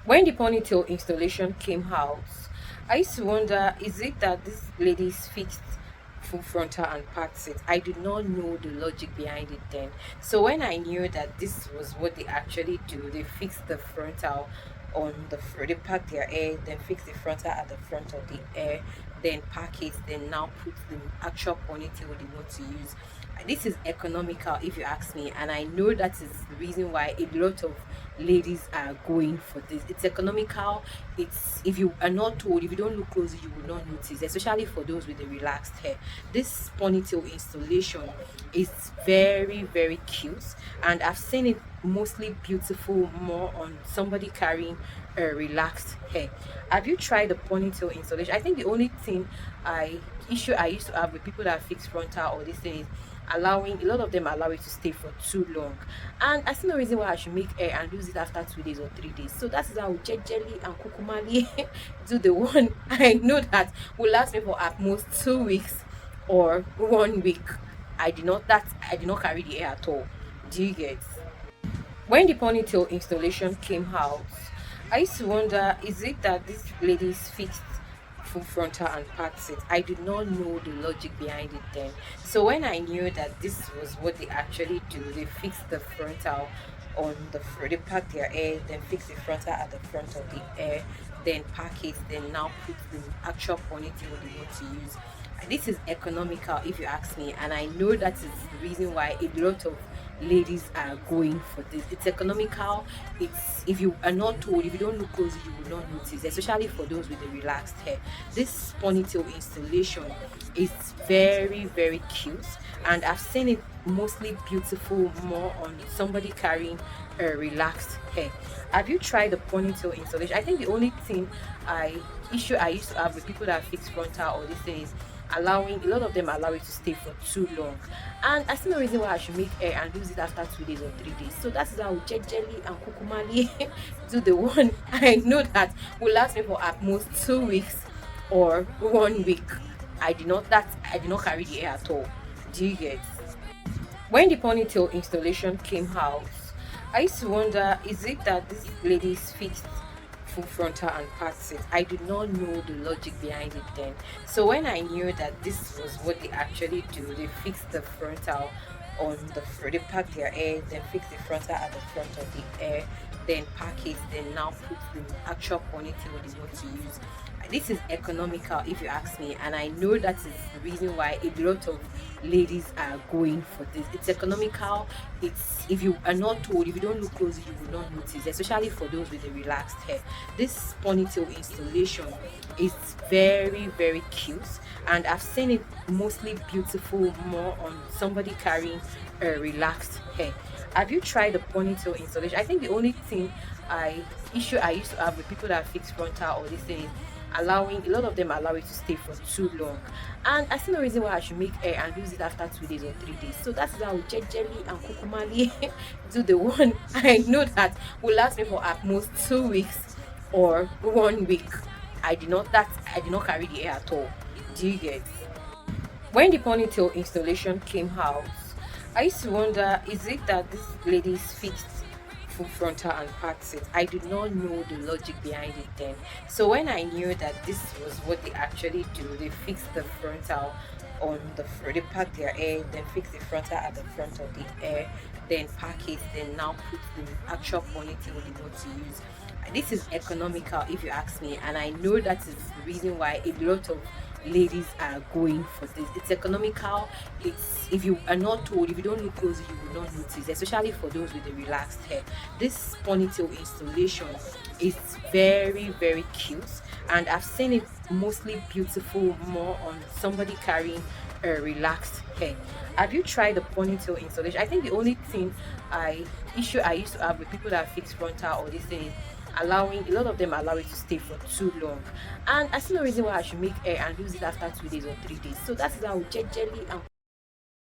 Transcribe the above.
When the ponytail installation came out, I used to wonder, is it that this lady's fixed full frontal and part it? I did not know the logic behind it then. So when I knew that this was what they actually do, they fix the frontal on they pack their hair, then fix the frontal at the front of the hair, then pack it, then now put the actual ponytail they want to use. This is economical if you ask me, and I know that is the reason why a lot of ladies are going for this. It's economical. It's, if you are not told, if you don't look closely, you will not notice, especially for those with the relaxed hair. This ponytail installation is very, very cute, and I've seen it mostly beautiful more on somebody carrying a relaxed hair. Have you tried the ponytail installation? I think the only thing I used to have with people that fix frontal or this thing is allowing, a lot of them allow it to stay for too long, and I see no reason why I should make hair and lose it after 2 days or 3 days. So that is how jelly and kukumali do the one I know that will last me for at most 2 weeks or 1 week. I did not carry the hair at all. Do you get? When the ponytail installation came out, I used to wonder, is it that this lady's fixed full frontal and parts it? I did not know the logic behind it then. So when I knew that this was what they actually do, they fix the frontal they pack their hair, then fix the frontal at the front of the hair, then pack it, then now put the actual ponytail they want to use. This is economical if you ask me, and I know that is the reason why a lot of ladies are going for this. It's economical. It's, if you are not told, if you don't look closely, you will not notice, especially for those with the relaxed hair. This ponytail installation is very, very cute, and I've seen it mostly beautiful more on somebody carrying a relaxed hair. Have you tried the ponytail installation? I think the only thing I used to have with people that fix frontal or this thing is allowing, a lot of them allow it to stay for too long, and I see no reason why I should make hair and lose it after 2 days or 3 days. So that is how jelly and kukumali do the one I know that will last me for at most 2 weeks or 1 week. I did not carry the hair at all. Do you get? When the ponytail installation came out, I used to wonder, is it that this lady's fixed full frontal and parts it? I did not know the logic behind it then. So when I knew that this was what they actually do, they fix the frontal they pack their hair, then fix the frontal at the front of the hair, then pack it, then now put the actual ponytail they want to use. This is economical if you ask me, and I know that is the reason why a lot of ladies are going for this. It's economical. It's, if you are not told, if you don't look closely, you will not notice, especially for those with the relaxed hair. This ponytail installation is very, very cute, and I've seen it mostly beautiful more on somebody carrying a relaxed hair. Have you tried the ponytail installation? I think the only thing I used to have with people that fix frontal or this thing is allowing, a lot of them allow it to stay for too long, and I see no reason why I should make hair and lose it after 2 days or 3 days. So that is how jelly and kukumali do the one I know that will last me for at most 2 weeks or 1 week. I did not carry the hair at all. Do you get? When the ponytail installation came out, I used to wonder, is it that this lady's fixed full frontal and parts it? I did not know the logic behind it then. So when I knew that this was what they actually do, they fix the frontal they pack their hair, then fix the frontal at the front of the hair, then pack it, then now put the actual ponytail they want to use. This is economical if you ask me, and I know that is the reason why a lot of ladies are going for this. It's economical. It's, if you are not told, if you don't look closely, you will not notice, especially for those with the relaxed hair. This ponytail installation is very, very cute, and I've seen it mostly beautiful more on somebody carrying a relaxed hair. Have you tried the ponytail installation? I think the only thing I used to have with people that fix frontal or this thing is allowing, a lot of them allow it to stay for too long, and I see no reason why I should make hair and lose it after 2 days or 3 days. So that is how jelly and